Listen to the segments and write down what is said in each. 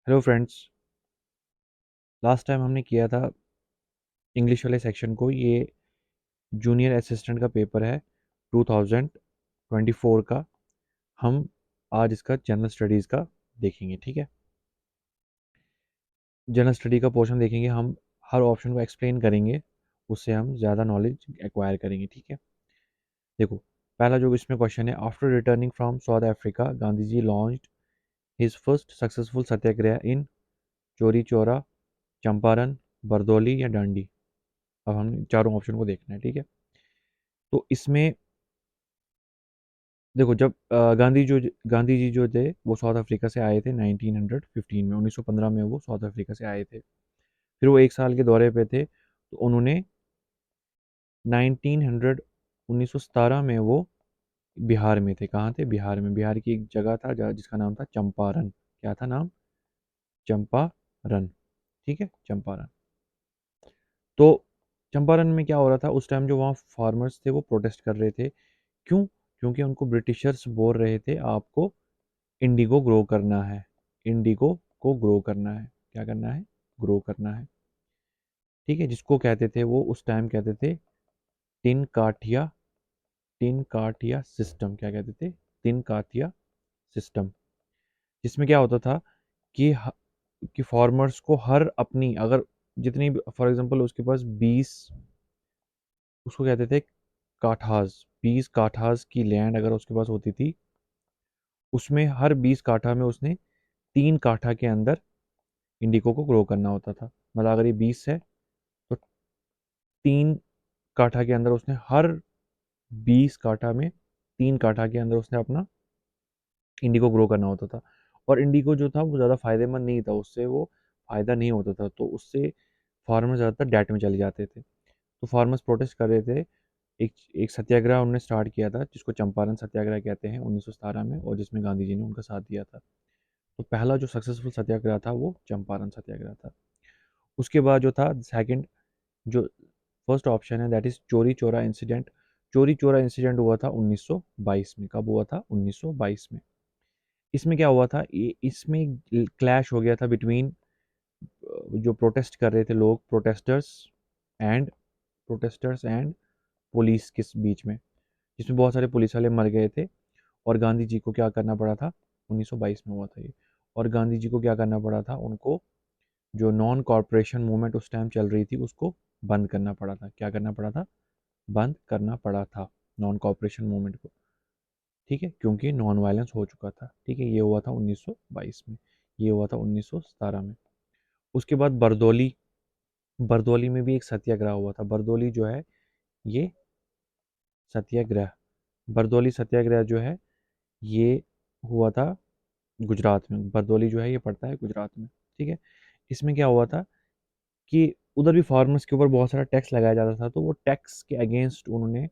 Hello friends. Last time हमने किया था इंग्लिश वाले सेक्शन को। ये जूनियर असिस्टेंट का पेपर है 2024 का। हम आज इसका जनरल स्टडीज़ का देखेंगे, ठीक है। जनरल स्टडी का पोर्शन देखेंगे, हम हर ऑप्शन को एक्सप्लेन करेंगे, उससे हम ज़्यादा नॉलेज एक्वायर करेंगे, ठीक है। देखो, पहला जो इसमें क्वेश्चन है, after returning from South Africa Gandhi ji launched his first successful satyagraha in Chauri Chaura, Champaran, Bardoli या डांडी। अब हम चारों ऑप्शन को देखना है, ठीक है। तो इसमें देखो, जब गांधी जी जो थे वो साउथ अफ्रीका से आए थे 1915 में, 1915 में वो साउथ अफ्रीका से आए थे। फिर वो एक साल के दौरे पे थे, तो उन्होंने 1900 1917 में वो बिहार में थे। कहाँ थे? बिहार में। बिहार की एक जगह था जिसका नाम था चंपारण। क्या था नाम? चंपारण, ठीक है, चंपारण। तो चंपारण में क्या हो रहा था उस टाइम? जो वहाँ फार्मर्स थे वो प्रोटेस्ट कर रहे थे। क्यों? क्योंकि उनको ब्रिटिशर्स बोल रहे थे आपको इंडिगो ग्रो करना है, इंडिगो को ग्रो करना है। क्या करना है? ग्रो करना है, ठीक है। जिसको कहते थे वो उस टाइम कहते थे टिन काठिया, टिन काठिया सिस्टम। क्या कहते थे? टिन काठिया सिस्टम। जिसमें क्या होता था कि कि फार्मर्स को हर अपनी, अगर जितनी फॉर एग्जांपल उसके पास 20, उसको कहते थे काठाज, 20 काठाज की लैंड अगर उसके पास होती थी, उसमें हर 20 काठा में उसने 3 काठा के अंदर इंडिगो को ग्रो करना होता था। मतलब अगर ये 20 है तो 3 काठा के अंदर उसने हर 20 काठा में 3 काठा के अंदर उसने अपना इंडिगो ग्रो करना होता था। और इंडिगो जो था वो ज़्यादा फायदेमंद नहीं था, उससे वो फ़ायदा नहीं होता था, तो उससे फार्मर ज़्यादातर डेट में चले जाते थे। तो फार्मर्स प्रोटेस्ट कर रहे थे। एक एक सत्याग्रह उन्होंने स्टार्ट किया था जिसको चंपारण सत्याग्रह कहते हैं 1917 में, और जिसमें गांधी जी ने उनका साथ दिया था। तो पहला जो सक्सेसफुल सत्याग्रह था वो चंपारण सत्याग्रह था। उसके बाद जो था सेकंड, जो फर्स्ट ऑप्शन है दैट इज चोरी चोरा इंसिडेंट। चोरी चोरा इंसिडेंट हुआ था 1922 में। कब हुआ था? 1922 में। इसमें क्या हुआ था? इसमें क्लैश हो गया था बिटवीन जो प्रोटेस्ट कर रहे थे लोग, एंड प्रोटेस्टर्स एंड पुलिस के बीच में, जिसमें बहुत सारे पुलिस वाले मर गए थे। और गांधी जी को क्या करना पड़ा था? 1922 में हुआ था ये। और गांधी जी को क्या करना पड़ा था? उनको जो नॉन कॉरपोरेशन मूवमेंट उस टाइम चल रही थी उसको बंद करना पड़ा था। क्या करना पड़ा था? बंद करना पड़ा था नॉन कॉपरेशन मूवमेंट को, ठीक है, क्योंकि नॉन वायलेंस हो चुका था, ठीक है। ये हुआ था 1922 में, ये हुआ था 1917 में। उसके बाद बरदौली, बरदौली में भी एक सत्याग्रह हुआ था। बरदौली जो है ये सत्याग्रह, बरदौली सत्याग्रह जो है ये हुआ था गुजरात में। बरदौली जो है ये पड़ता है गुजरात में, ठीक है। इसमें क्या हुआ था कि उधर भी फार्मर्स के ऊपर बहुत सारा टैक्स लगाया जाता था, तो वो टैक्स के अगेंस्ट उन्होंने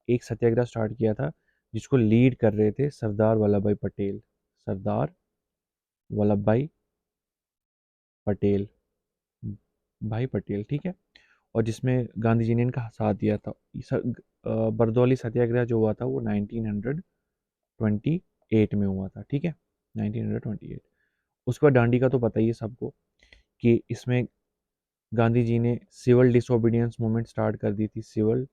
एक सत्याग्रह स्टार्ट किया था, जिसको लीड कर रहे थे सरदार वल्लभ भाई पटेल। सरदार वल्लभ भाई पटेल, भाई पटेल, ठीक है। और जिसमें गांधी जी ने इनका साथ दिया था। बरदौली सत्याग्रह जो हुआ था वो 1928 में हुआ था, ठीक है, 1928। उसके बाद डांडी का तो पता ही है सबको कि इसमें गांधी जी ने सिविल डिसोबीडियंस मूवमेंट स्टार्ट कर दी थी। सिविल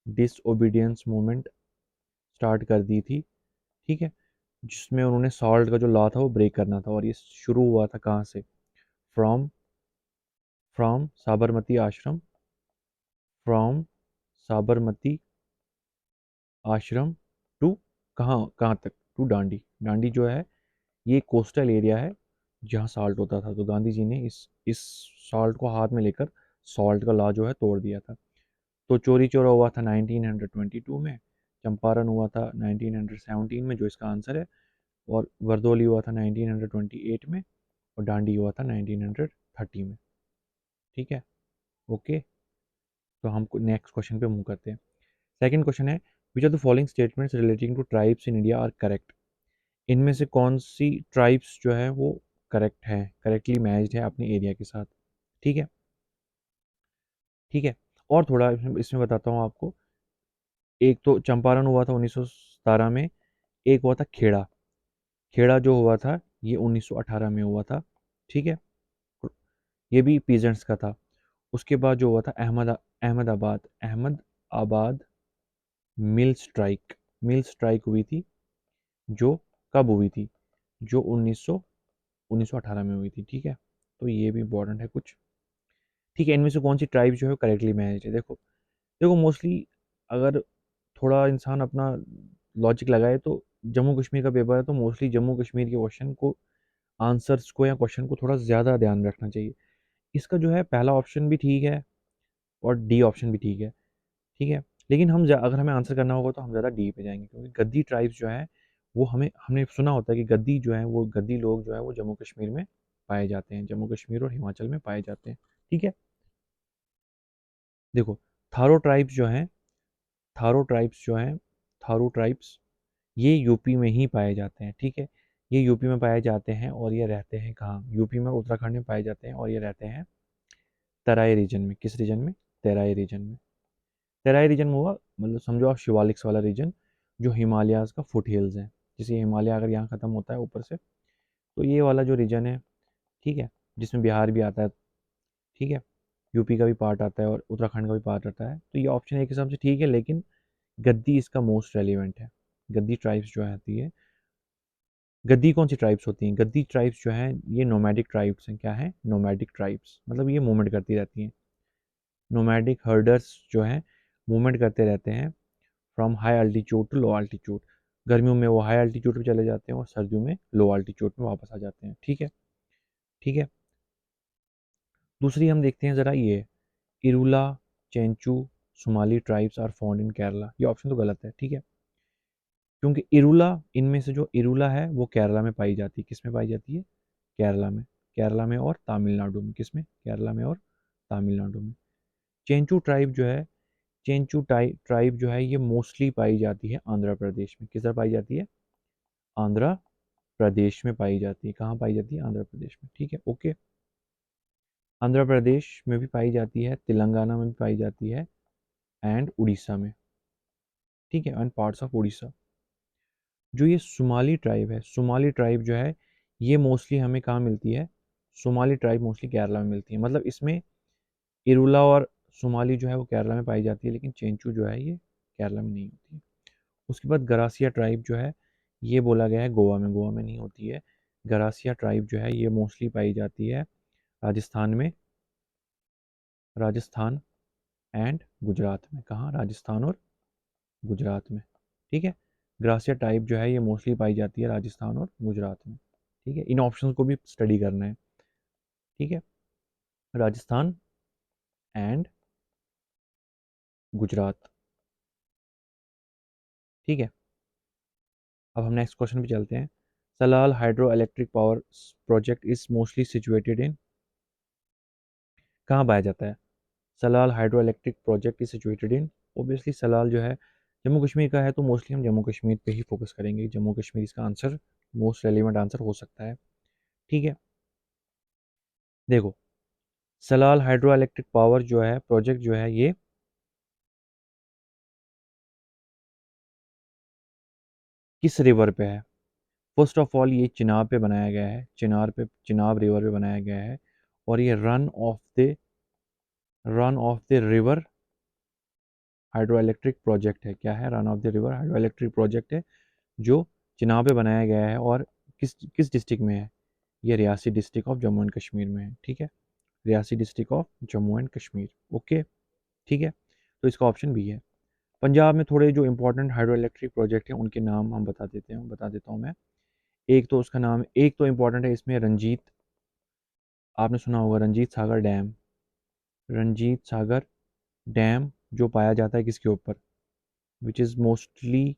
डिसओबीडियंस मूवमेंट स्टार्ट कर दी थी, ठीक है। जिसमें उन्होंने सॉल्ट का जो लॉ था वो ब्रेक करना था। और ये शुरू हुआ था कहाँ से? फ्रॉम फ्रॉम साबरमती आश्रम, फ्रॉम साबरमती आश्रम टू कहाँ कहाँ तक? टू डांडी। डांडी जो है ये कोस्टल एरिया है जहाँ सॉल्ट होता था। तो गांधी जी ने इस सॉल्ट को हाथ में लेकर सॉल्ट का लॉ जो है तोड़ दिया था। तो चोरी चोरा हुआ था 1922 में, चंपारण हुआ था 1917 में जो इसका आंसर है, और वर्दोली हुआ था 1928 में, और डांडी हुआ था 1930 में, ठीक है। ओके, तो हम नेक्स्ट क्वेश्चन पे मूव करते हैं। सेकंड क्वेश्चन है, which are the following statements relating to tribes in India are correct. इनमें से कौन सी ट्राइब्स जो है वो करेक्ट है, करेक्टली मैच्ड है अपने एरिया के साथ, ठीक है, ठीक है। और थोड़ा इसमें बताता हूँ आपको। एक तो चंपारण हुआ था 1917 में, एक हुआ था खेड़ा। खेड़ा जो हुआ था ये 1918 में हुआ था, ठीक है, ये भी पीजेंट्स का था। उसके बाद जो हुआ था अहमदाबाद मिल स्ट्राइक हुई थी, जो कब हुई थी, जो 1918 में हुई थी। ठीक है, तो ये भी इम्पोर्टेंट है कुछ। ठीक है, इनमें से कौन सी ट्राइब जो है करेक्टली मैनेज है? देखो देखो मोस्टली अगर थोड़ा इंसान अपना लॉजिक लगाए तो जम्मू कश्मीर का पेपर है, तो मोस्टली जम्मू कश्मीर के क्वेश्चन को, आंसर्स को या क्वेश्चन को थोड़ा ज़्यादा ध्यान रखना चाहिए। इसका जो है पहला ऑप्शन भी ठीक है और डी ऑप्शन भी ठीक है। ठीक है, लेकिन अगर हमें आंसर करना होगा तो हम ज़्यादा डी पे जाएंगे, क्योंकि गद्दी ट्राइब्स जो है वो हमने सुना होता है कि गद्दी जो है वो गद्दी लोग जो है वो जम्मू कश्मीर में पाए जाते हैं, जम्मू कश्मीर और हिमाचल में पाए जाते हैं। ठीक है, देखो थारो ट्राइब्स जो हैं थारो ट्राइब्स जो हैं थारो ट्राइब्स ये यूपी में ही पाए जाते हैं। ठीक है, ये यूपी में पाए जाते हैं और ये रहते हैं कहाँ? यूपी में, उत्तराखंड में पाए जाते हैं और ये रहते हैं तराई रीजन में। किस रीजन में? तराई रीजन में। तराई रीजन में हुआ मतलब समझो आप शिवालिक्स वाला रीजन, जो हिमालयाज का फुट हिल्स है। जैसे हिमालय अगर यहाँ ख़त्म होता है ऊपर से, तो ये वाला जो रीजन है, ठीक है, जिसमें बिहार भी आता है, ठीक है, यूपी का भी पार्ट आता है और उत्तराखंड का भी पार्ट आता है, तो ये ऑप्शन एक हिसाब से ठीक है, लेकिन गद्दी इसका मोस्ट रेलिवेंट है। गद्दी ट्राइब्स जो आती है, गद्दी कौन सी ट्राइब्स होती हैं? गद्दी ट्राइब्स जो हैं ये नोमैडिक ट्राइब्स हैं। क्या है? नोमैडिक ट्राइब्स, मतलब ये मूवमेंट करती रहती हैं। नोमैडिक हर्डर्स जो हैं मूवमेंट करते रहते हैं from high altitude to low altitude. गर्मियों में वो हाई अल्टीट्यूड पे चले जाते हैं और सर्दियों में लो अल्टीट्यूड में वापस आ जाते हैं। ठीक है, ठीक है। दूसरी हम देखते हैं ज़रा, ये Irula, Chenchu, Somali tribes are found in Kerala. ये ऑप्शन तो गलत है। ठीक है, क्योंकि इरुला, इनमें से जो इरुला है वो केरला में पाई जाती है। किस में पाई जाती है? केरला में। केरला में और तमिलनाडु में। किस में? केरला में और तमिलनाडु में। चेंचू ट्राइब जो है, ट्राइब जो है ये मोस्टली पाई जाती है आंध्र प्रदेश में। किधर पाई जाती है? आंध्र प्रदेश में पाई जाती है। कहाँ पाई जाती है? आंध्र प्रदेश में। ठीक है, ओके। आंध्र प्रदेश में भी पाई जाती है, तेलंगाना में भी पाई जाती है, एंड उड़ीसा में। ठीक है, एंड पार्ट्स ऑफ उड़ीसा। जो ये सोमाली ट्राइब है, सोमाली ट्राइब जो है ये मोस्टली हमें कहाँ मिलती है? सोमाली ट्राइब मोस्टली केरला में मिलती है। मतलब इसमें इरुला और सोमाली जो है वो केरला में पाई जाती है, लेकिन चेंचू जो है ये केरला में नहीं होती है। उसके बाद गरासिया ट्राइब जो है ये बोला गया है गोवा में। गोवा में नहीं होती है। गरासिया ट्राइब जो है ये मोस्टली पाई जाती है राजस्थान में, राजस्थान एंड गुजरात में। कहाँ? राजस्थान और गुजरात में। ठीक है, ग्रासिया टाइप जो है ये मोस्टली पाई जाती है राजस्थान और गुजरात में। ठीक है, इन ऑप्शंस को भी स्टडी करना है। ठीक है, राजस्थान एंड गुजरात। ठीक है, अब हम नेक्स्ट क्वेश्चन पे चलते हैं। Salal hydro electric power project is mostly situated in, कहाँ पाया जाता है? Salal hydro electric project is situated in, obviously Salal जो है जम्मू कश्मीर का है, तो मोस्टली हम जम्मू कश्मीर पे ही फोकस करेंगे। जम्मू कश्मीर इसका आंसर, मोस्ट रेलिवेंट आंसर हो सकता है। ठीक है, देखो सलाल हाइड्रो इलेक्ट्रिक पावर जो है प्रोजेक्ट जो है ये किस रिवर पे है? फर्स्ट ऑफ ऑल ये चिनाब पे बनाया गया है, चिनाब रिवर पे बनाया गया है, और ये run of the river hydro electric project है। क्या है? Run of the river hydro electric project है, जो चिनाब पे बनाया गया है, और किस किस डिस्ट्रिक्ट में है? ये Reasi district of Jammu and Kashmir में है। ठीक है, Reasi district of Jammu and Kashmir. Okay, ठीक है, तो इसका ऑप्शन बी है। पंजाब में थोड़े जो इंपॉर्टेंट हाइड्रो इलेक्ट्रिक प्रोजेक्ट हैं उनके नाम हम बता देता हूँ मैं। एक तो उसका नाम, एक तो इम्पॉर्टेंट है इसमें रंजीत, आपने सुना होगा रंजीत सागर डैम। रंजीत सागर डैम जो पाया जाता है किसके ऊपर? विच इज़ मोस्टली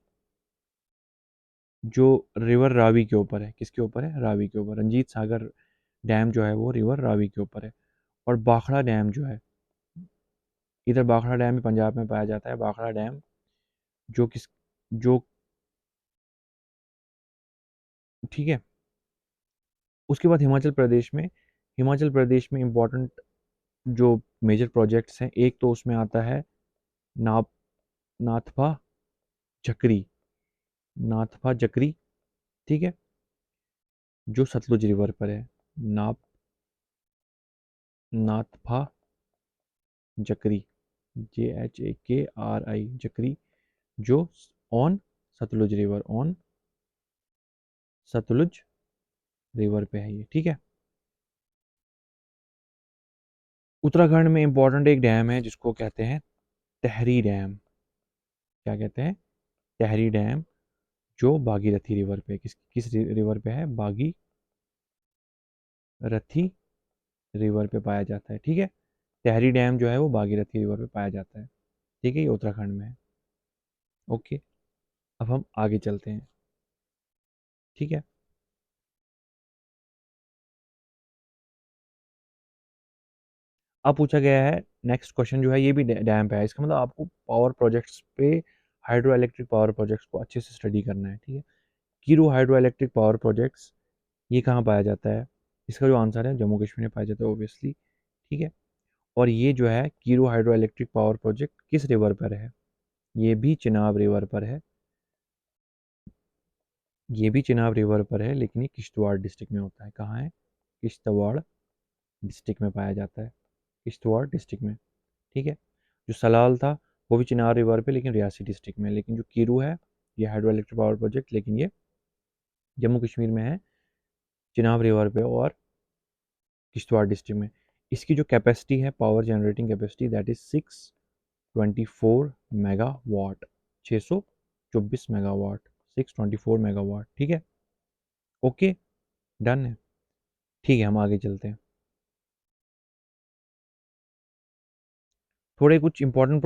जो रिवर रावी के ऊपर है। किसके ऊपर है? रावी के ऊपर। रंजीत सागर डैम जो है वो रिवर रावी के ऊपर है। और बाखड़ा डैम जो है, इधर बाखड़ा डैम भी पंजाब में पाया जाता है। बाखड़ा डैम जो किस जो ठीक है, उसके बाद हिमाचल प्रदेश में इम्पोर्टेंट जो मेजर प्रोजेक्ट्स हैं, एक तो उसमें आता है नाप नाथपा झकरी, नाथपा झकरी। ठीक है, जो सतलुज रिवर पर है। नाप नाथपा जकरी, JHAKRI जकरी, जो on Sutlej river, on Sutlej river पे है ये, ठीक है। उत्तराखंड में इंपॉर्टेंट एक डैम है जिसको कहते हैं तहरी डैम। क्या कहते हैं? तहरी डैम, जो भागीरथी रिवर पे, किस रिवर पे है? भागीरथी रिवर पे पाया जाता है, ठीक है। तहरी डैम जो है वो भागीरथी रिवर पे पाया जाता है, ठीक है, ये उत्तराखंड में है। ओके, अब हम आगे चलते हैं, ठीक है। अब पूछा गया है नेक्स्ट क्वेश्चन, जो है ये भी डैम पे है। इसका मतलब आपको पावर प्रोजेक्ट्स पे, हाइड्रो इलेक्ट्रिक पावर प्रोजेक्ट्स को अच्छे से स्टडी करना है, ठीक है। Kiru hydro electric power projects, ये कहाँ पाया जाता है? इसका जो आंसर है जम्मू कश्मीर में पाया जाता है, ऑब्वियसली, ठीक है। और ये जो है Kiru hydro electric power project किस रिवर पर है? ये भी चिनाब रिवर पर है, ये भी चिनाब रिवर पर है, लेकिन ये किश्तवाड़ डिस्ट्रिक्ट में होता है। कहाँ है? किश्तवाड़ डिस्ट्रिक्ट में पाया जाता है, किश्तवाड़ डिस्ट्रिक्ट में, ठीक है। जो सलाल था वो भी चिनाब रिवर पे, लेकिन रियासी डिस्ट्रिक्ट में। लेकिन जो कीरू है, ये हाइड्रो इलेक्ट्रिक पावर प्रोजेक्ट, लेकिन ये जम्मू कश्मीर में है, चिनाब रिवर पे और किश्तवाड़ डिस्ट्रिक्ट में। इसकी जो कैपेसिटी है, power generating capacity, that is 624 megawatt, 624 megawatt, 624 megawatt, ठीक है। ओके, डन है, ठीक है। हम आगे चलते हैं। थोड़े कुछ important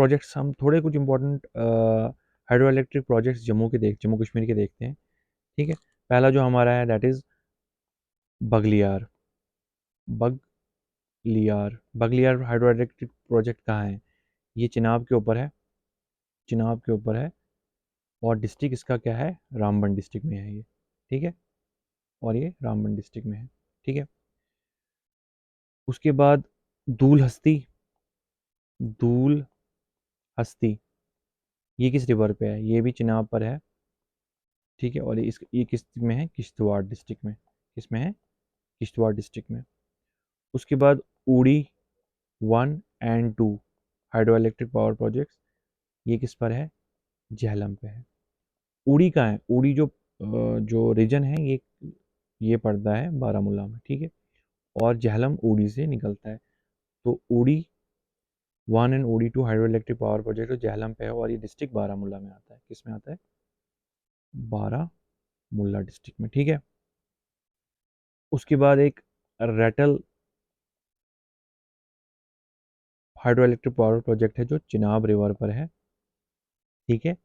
hydro electric projects Jammu Kashmir के देखते हैं, ठीक है। पहला जो हमारा है that is Baglihar. Baglihar Baglihar hydro electric project कहाँ है? ये चिनाब के ऊपर है, चिनाब के ऊपर है। और डिस्ट्रिक्ट इसका क्या है? रामबन डिस्ट्रिक्ट में है ये, ठीक है। और ये रामबन डिस्ट्रिक्ट में है, ठीक है। उसके बाद दूल हस्ती, दूल हस्ती, ये किस रिवर पे है? ये भी चिनाब पर है, ठीक है। और ये किस में है? किश्तवाड़ डिस्ट्रिक्ट में। किस में है? किश्तवाड़ डिस्ट्रिक्ट में। उसके बाद उड़ी 1 और 2 हाइड्रो इलेक्ट्रिक पावर प्रोजेक्ट्स, ये किस पर है? झेलम पे है। उड़ी का है, उड़ी जो रीजन है, ये पड़ता है बारामूला में, ठीक है। और झेलम उड़ी से निकलता है। तो उड़ी 1 एंड उड़ी 2 हाइड्रो इलेक्ट्रिक पावर प्रोजेक्ट तो झेलम पे है, और ये डिस्ट्रिक्ट बारामूला में आता है। किस में आता है? बारामूला डिस्ट्रिक्ट में, ठीक है। उसके बाद एक Ratle hydro electric power project है, जो चिनाब रिवर पर है, ठीक है।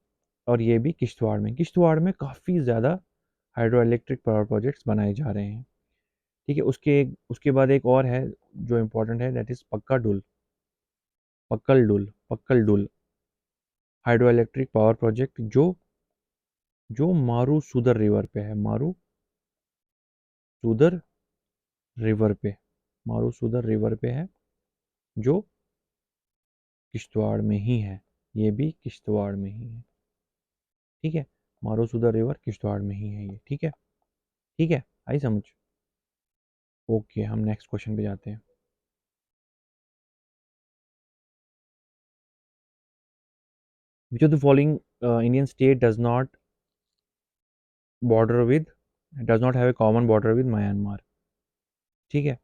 और ये भी किश्तवाड़ में काफ़ी ज़्यादा हाइड्रो इलेक्ट्रिक पावर प्रोजेक्ट्स बनाए जा रहे हैं, ठीक है। उसके बाद एक और है जो इम्पोर्टेंट है, that is Pakal Dul hydro electric power project, जो मारूसुदर रिवर पे है, मारूसुदर रिवर पे, मारूसुदर रिवर पे है, जो किश्तवाड़ में ही है। ये भी किश्तवाड़ में ही है, ठीक है। मारूसुदर रिवर किश्तवाड़ में ही है ये, ठीक है, ठीक है। आई समझ? ओके, हम नेक्स्ट क्वेश्चन पे जाते हैं। Which of the following Indian state border with does not have a common border with Myanmar, ठीक है।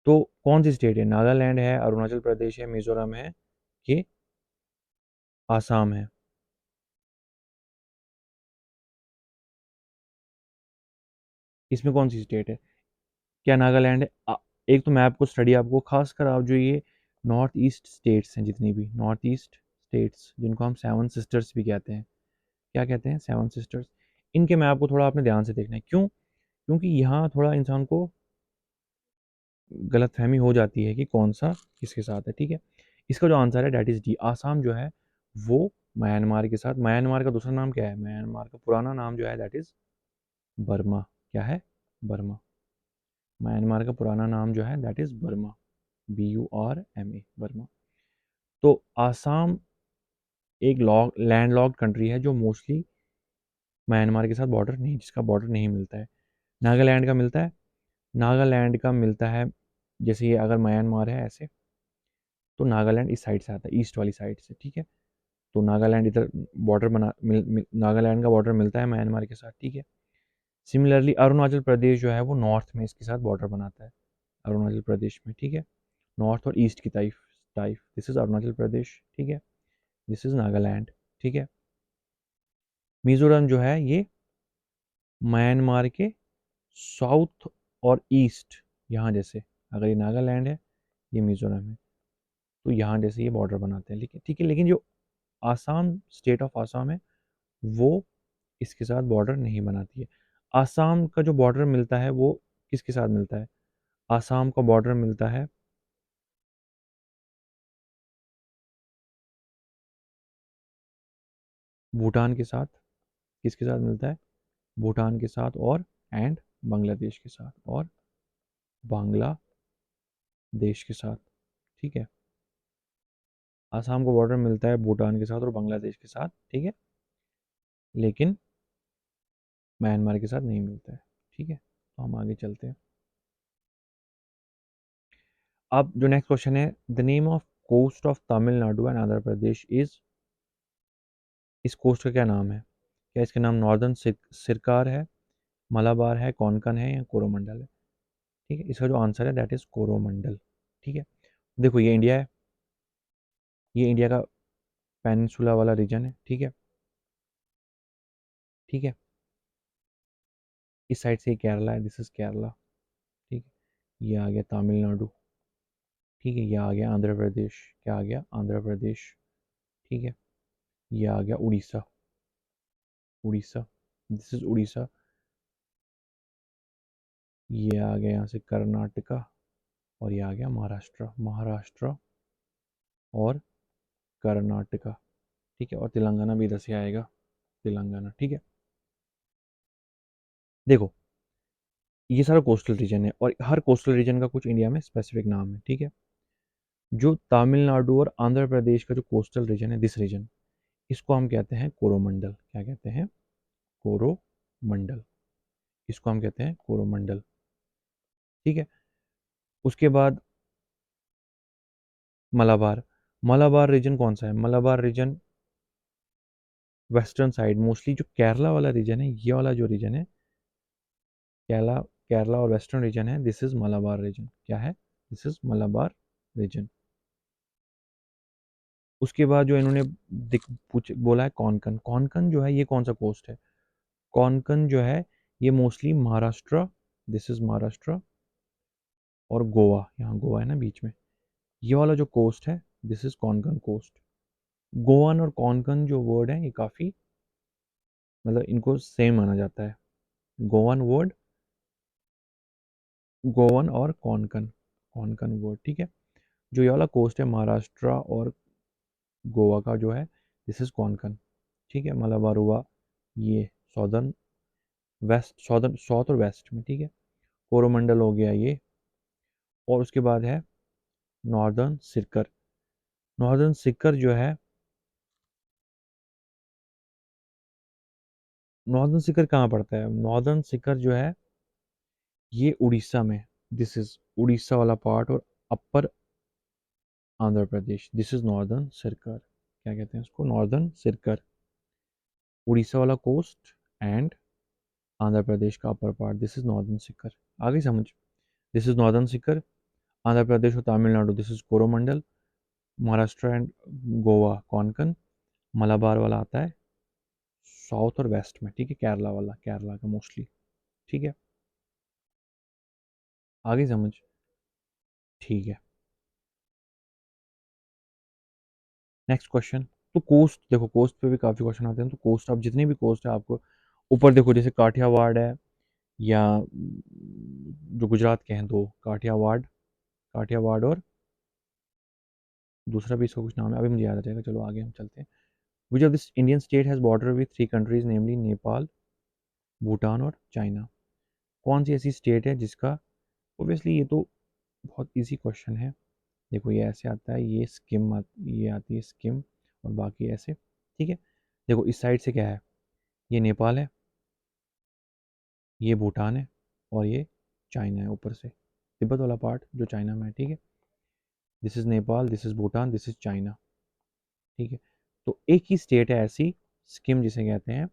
तो कौन सी स्टेट है? नागालैंड है, अरुणाचल प्रदेश है, मिजोरम है, कि आसाम है? इसमें कौन सी स्टेट है? क्या नागालैंड है? एक तो मैं आपको स्टडी, आपको खासकर आप जो ये नॉर्थ ईस्ट स्टेट्स हैं, जितनी भी नॉर्थ ईस्ट स्टेट्स, जिनको हम 7 सिस्टर्स भी कहते हैं, क्या कहते हैं? 7 सिस्टर्स। इनके मैं आपको थोड़ा अपने ध्यान से देखना है। क्यों? क्योंकि यहाँ थोड़ा इंसान को गलतफहमी हो जाती है कि कौन सा किसके साथ है, ठीक है। इसका जो आंसर है डैट इज़ डी, आसाम जो है वो म्यांमार के साथ। म्यांमार का दूसरा नाम क्या है? म्यांमार का पुराना नाम जो है दैट इज़ बर्मा। क्या है? बर्मा। म्यांमार का पुराना नाम जो है that is Burma, BURMA, Burma. तो आसाम एक लैंड लॉक्ड कंट्री है, जो मोस्टली म्यांमार के साथ बॉर्डर नहीं, जिसका बॉर्डर नहीं मिलता है। नागालैंड का मिलता है, नागालैंड का मिलता है जैसे ये अगर म्यांमार है ऐसे, तो नागालैंड इस साइड से आता है, ईस्ट वाली साइड से, ठीक है। तो नागालैंड इधर बॉर्डर नागालैंड का बॉर्डर मिलता है म्यांमार के साथ, ठीक है। सिमिलरली अरुणाचल प्रदेश जो है वो नॉर्थ में इसके साथ बॉर्डर बनाता है, अरुणाचल प्रदेश में, ठीक है। नॉर्थ और ईस्ट की type type this is Arunachal Pradesh, ठीक है। दिस इज नागालैंड, ठीक है। मिजोरम जो है ये म्यांमार के साउथ और ईस्ट, यहाँ जैसे, अगर ये नागालैंड है, ये मिजोरम है, तो यहाँ जैसे ये बॉर्डर बनाते हैं, लेकिन ठीक है। लेकिन जो आसाम, स्टेट ऑफ आसाम है, वो इसके साथ बॉर्डर नहीं बनाती है। आसाम का जो बॉर्डर मिलता है वो किसके साथ मिलता है? आसाम का बॉर्डर मिलता है भूटान के साथ। किसके साथ मिलता है? भूटान के साथ और एंड बांग्लादेश के साथ, और बांग्लादेश के साथ, ठीक है। आसाम को बॉर्डर मिलता है भूटान के साथ और बांग्लादेश के साथ, ठीक है, लेकिन म्यांमार के साथ नहीं मिलता है, ठीक है। तो हम आगे चलते हैं। अब जो नेक्स्ट क्वेश्चन है, the name of coast of Tamil Nadu and Andhra Pradesh is, इस कोस्ट का क्या नाम है? क्या इसका नाम नॉर्दर्न सिरकार है, मलाबार है, कोंकण है, या कोरोमंडल है? ठीक है, इसका जो आंसर है दैट इज कोरोमंडल, ठीक है। देखो ये इंडिया है, ये इंडिया का पेनिनसुला वाला रीजन है, ठीक है, ठीक है। इस साइड से केरला है, दिस इज केरला, ठीक है। ये आ गया तमिलनाडु, ठीक है। ये आ गया आंध्र प्रदेश, क्या आ गया? आंध्र प्रदेश, ठीक है। ये आ गया उड़ीसा, उड़ीसा, दिस इज उड़ीसा। ये आ गया यहाँ से कर्नाटका, और ये आ गया महाराष्ट्र, महाराष्ट्र और कर्नाटका, ठीक है। और तेलंगाना भी इधर से आएगा, तेलंगाना, ठीक है। देखो ये सारा कोस्टल रीजन है, और हर कोस्टल रीजन का कुछ इंडिया में स्पेसिफिक नाम है, ठीक है। जो तमिलनाडु और आंध्र प्रदेश का जो कोस्टल रीजन है, दिस रीजन, इसको हम कहते हैं कोरोमंडल। क्या कहते हैं? कोरोमंडल, इसको हम कहते हैं कोरोमंडल, ठीक है। उसके बाद मलाबार, मलाबार रीजन कौन सा है? Malabar region western side, mostly जो केरला वाला रीजन है, ये वाला जो रीजन है, केरला, केरला और वेस्टर्न रीजन है, दिस इज मलाबार रीजन। क्या है? This is Malabar region. उसके बाद जो इन्होंने पूछ बोला है कोंकण, कोंकण जो है ये कौन सा कोस्ट है? कोंकण जो है ये mostly Maharashtra, this is Maharashtra और गोवा, यहाँ गोवा है ना बीच में, ये वाला जो कोस्ट है this is Konkan coast. Goan और कोंकण जो वर्ड है ये काफ़ी, मतलब इनको सेम माना जाता है। गोवन वर्ड, गोवन और कोंकण, कोंकण वर्ड, ठीक है। जो ये वाला कोस्ट है महाराष्ट्र और गोवा का जो है, दिस इज कोंकण, ठीक है। मलाबार हुआ ये सॉदर्न वेस्ट, सॉदर्न साउथ और वेस्ट में, ठीक है। कोरोमंडल हो गया ये, और उसके बाद है नॉर्दर्न सिरकर। नॉर्दर्न सिरकर जो है, नॉर्दर्न सिरकर कहाँ पड़ता है? नॉर्दर्न सिरकर जो है ये उड़ीसा में, दिस इज उड़ीसा वाला पार्ट, और अपर Andhra Pradesh, this is northern Sirkar. क्या कहते हैं उसको? नॉर्दर्न सिरकर, उड़ीसा वाला कोस्ट एंड आंध्र प्रदेश का upper part, this is northern Circars. आगे समझ, this is northern Circars, Andhra Pradesh और Tamil Nadu this is Coromandel, Maharashtra and Goa Konkan, Malabar वाला आता है साउथ और वेस्ट में, ठीक है, केरला वाला, केरला का मोस्टली, ठीक है। आगे समझ, ठीक है। नेक्स्ट क्वेश्चन, तो कोस्ट, देखो कोस्ट पे भी काफ़ी क्वेश्चन आते हैं, तो कोस्ट, आप जितने भी कोस्ट है आपको ऊपर देखो, जैसे काठियावाड़ है, या जो गुजरात के हैं दो, काठियावाड़, काठियावाड़ और दूसरा भी इसका कुछ नाम है, अभी मुझे याद आ जाएगा। चलो आगे हम चलते हैं। Which of this Indian state has border with three countries, namely Nepal, Bhutan और चाइना? कौन सी ऐसी स्टेट है जिसका, ओबियसली ये तो बहुत इजी क्वेश्चन है। देखो ये ऐसे आता है, ये स्किम ये आती है स्किम, और बाकी ऐसे, ठीक है। देखो इस साइड से क्या है? ये नेपाल है, ये भूटान है, और ये चाइना है ऊपर से, तिब्बत वाला पार्ट जो चाइना में है, ठीक है। This is Nepal, this is Bhutan, this is China, ठीक है। तो एक ही स्टेट है ऐसी, सिक्किम जिसे कहते हैं,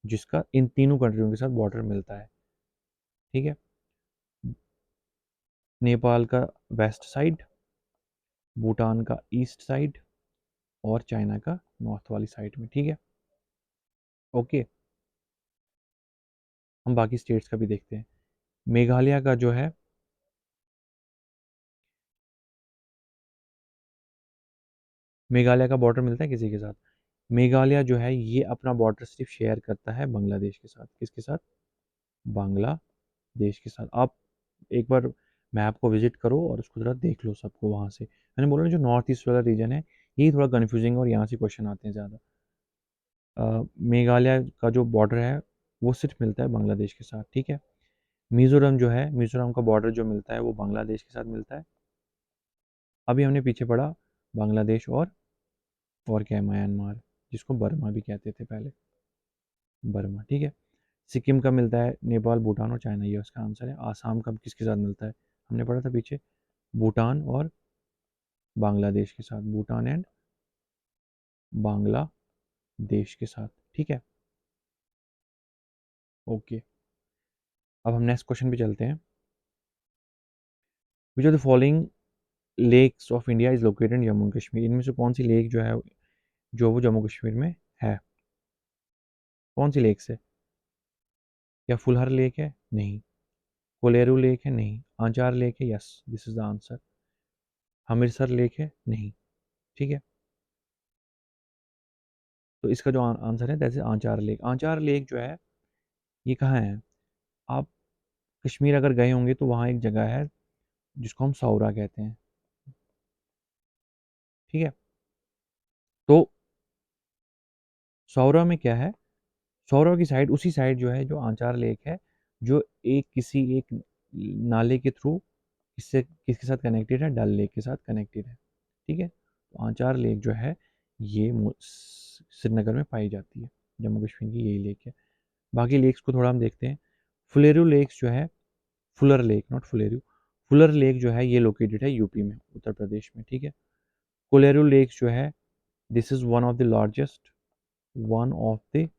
जिसका इन तीनों कंट्रियों के साथ बॉर्डर मिलता है, ठीक है। नेपाल का वेस्ट साइड, भूटान का ईस्ट साइड और चाइना का नॉर्थ वाली साइड में, ठीक है। ओके, हम बाकी स्टेट्स का भी देखते हैं। मेघालय का जो है, मेघालय का बॉर्डर मिलता है किसी के साथ? मेघालय जो है ये अपना बॉर्डर सिर्फ शेयर करता है बांग्लादेश के साथ। किसके साथ? बांग्लादेश के साथ। आप एक बार मैप को विजिट करो और उसको ज़रा देख लो सबको वहाँ से। मैंने बोला ना, जो नॉर्थ ईस्ट वाला रीजन है यही थोड़ा कन्फ्यूजिंग है और यहाँ से क्वेश्चन आते हैं ज़्यादा। मेघालय का जो बॉर्डर है वो सिर्फ मिलता है बांग्लादेश के साथ, ठीक है। मिज़ोरम जो है, मिज़ोरम का बॉर्डर जो मिलता है वो बांग्लादेश के साथ मिलता है। अभी हमने पीछे पढ़ा बांग्लादेश और क्या है, म्यांमार, जिसको बर्मा भी कहते थे पहले, बर्मा, ठीक है। सिक्किम का मिलता है नेपाल, भूटान और चाइना, ये उसका आंसर है। आसाम का किसके साथ मिलता है? हमने पढ़ा था पीछे, भूटान और बांग्लादेश के साथ, भूटान एंड बांग्लादेश के साथ, ठीक है। ओके, अब हम नेक्स्ट क्वेश्चन पे चलते हैं। Which of the following lakes of India is located in Jammu and Kashmir? इनमें से कौन सी लेक जो है, जो वो जम्मू कश्मीर में है? कौन सी लेक से? क्या फुलहर लेक है? नहीं। कोलेरू लेक है? नहीं। आंचार लेक है? Yes, this is the answer. Hamirsar lake है? नहीं, ठीक है। तो इसका जो आंसर है that is Anchar lake. Anchar lake जो है ये कहाँ है? आप कश्मीर अगर गए होंगे तो वहाँ एक जगह है जिसको हम सौरा कहते हैं, ठीक है। तो सौरा में क्या है? सौरा की साइड, उसी साइड जो है जो आंचार लेक है, जो एक किसी एक नाले के थ्रू किससे किसके साथ कनेक्टेड है? डल लेक के साथ कनेक्टेड है, ठीक है। तो आंचार लेक जो है ये श्रीनगर में पाई जाती है, जम्मू कश्मीर की यही लेक है। बाकी लेक्स को थोड़ा हम देखते हैं। फुलेरू लेक्स जो है, Wular lake not Fuleru, Wular lake जो है ये लोकेटेड है यूपी में, उत्तर प्रदेश में, ठीक है। कोलेरू लेक जो है, this is one of the largest one of the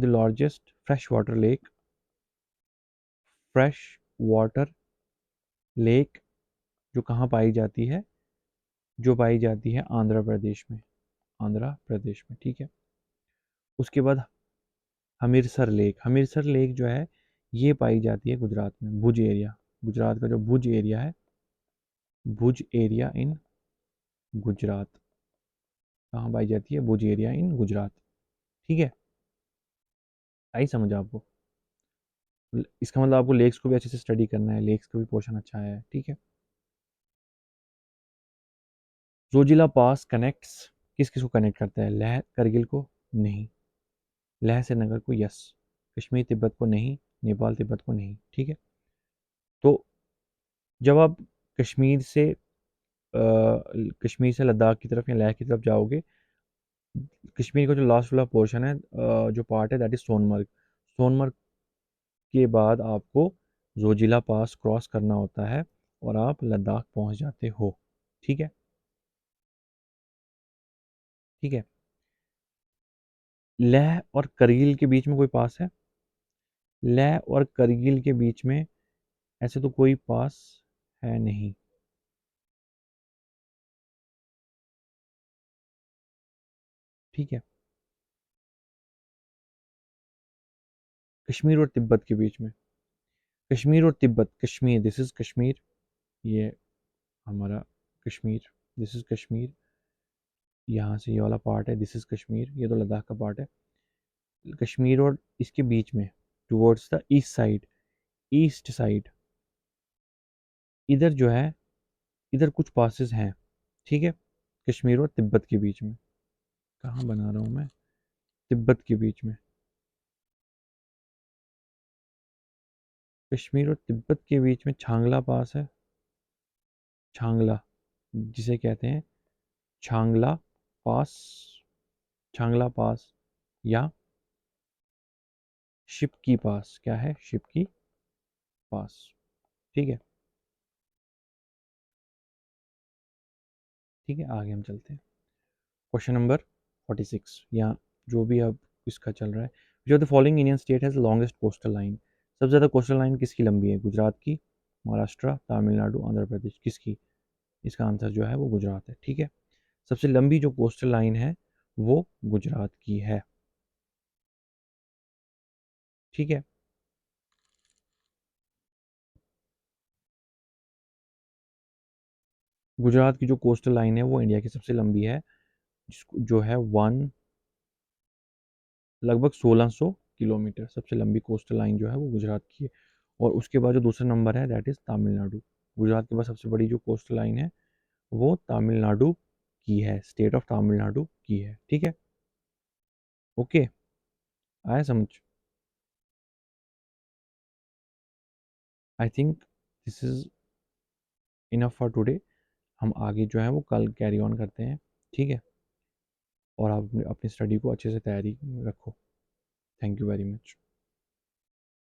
largest fresh water lake, जो कहाँ पाई जाती है? जो पाई जाती है आंध्र प्रदेश में, आंध्र प्रदेश में, ठीक है। उसके बाद हमीरसर लेक जो है ये पाई जाती है गुजरात में, भुज एरिया, गुजरात का जो भुज एरिया है, भुज एरिया इन गुजरात, कहाँ पाई जाती है? भुज एरिया इन गुजरात, ठीक है। आई समझ आपको? इसका मतलब आपको लेक्स को भी अच्छे से स्टडी करना है, लेक्स का भी पोर्शन अच्छा है, ठीक है। जोजिला पास कनेक्ट्स, किस किस को कनेक्ट करता है? लेह करगिल को? नहीं। लेह श्रीनगर को? यस। कश्मीर तिब्बत को? नहीं। नेपाल तिब्बत को? नहीं, ठीक है। तो जब आप कश्मीर से कश्मीर से लद्दाख की तरफ या लेह की तरफ जाओगे, कश्मीर का जो लास्ट वाला पोर्शन है, जो पार्ट है दैट इज सोनमर्ग। सोनमर्ग के बाद आपको जोजिला पास क्रॉस करना होता है और आप लद्दाख पहुंच जाते हो, ठीक है, ठीक है। लेह और करगिल के बीच में कोई पास है? लेह और करगिल के बीच में ऐसे तो कोई पास है नहीं, ठीक है। कश्मीर और तिब्बत के बीच में, कश्मीर और तिब्बत, कश्मीर, दिस इज कश्मीर, ये हमारा कश्मीर, दिस इज कश्मीर, यहाँ से ये वाला पार्ट है, दिस इज कश्मीर, ये तो लद्दाख का पार्ट है। कश्मीर और इसके बीच में टुवर्ड्स द ईस्ट साइड, इधर जो है, इधर कुछ पासेस हैं, ठीक है। कश्मीर और तिब्बत के बीच में, कहाँ बना रहा हूँ मैं? तिब्बत के बीच में, कश्मीर और तिब्बत के बीच में छांगला पास है, छांगला, जिसे कहते हैं छांगला पास, छांगला पास या शिपकी पास। क्या है? शिपकी पास। ठीक है, ठीक है, आगे हम चलते हैं। क्वेश्चन नंबर 46, या जो भी अब इसका चल रहा है, जो the following Indian state has longest coastal line. सबसे ज़्यादा कोस्टल लाइन किसकी लंबी है? गुजरात की, महाराष्ट्र, तमिलनाडु, आंध्र प्रदेश, किसकी? इसका आंसर जो है वो गुजरात है। ठीक है, सबसे लंबी जो कोस्टल लाइन है वो गुजरात की है। ठीक है, गुजरात की जो कोस्टल लाइन है वो इंडिया की सबसे लंबी है, जिसको जो है वन लगभग 1600 किलोमीटर। सबसे लंबी कोस्टल लाइन जो है वो गुजरात की है। और उसके बाद जो दूसरा नंबर है दैट इज़ तमिलनाडु। गुजरात के बाद सबसे बड़ी जो कोस्टल लाइन है वो तमिलनाडु की है, स्टेट ऑफ तमिलनाडु की है। ठीक है, ओके, आया समझ? I think this is enough for today. हम आगे जो है वो कल कैरी ऑन करते हैं। ठीक है, और आप अपनी स्टडी को अच्छे से तैयारी रखो। Thank you very much.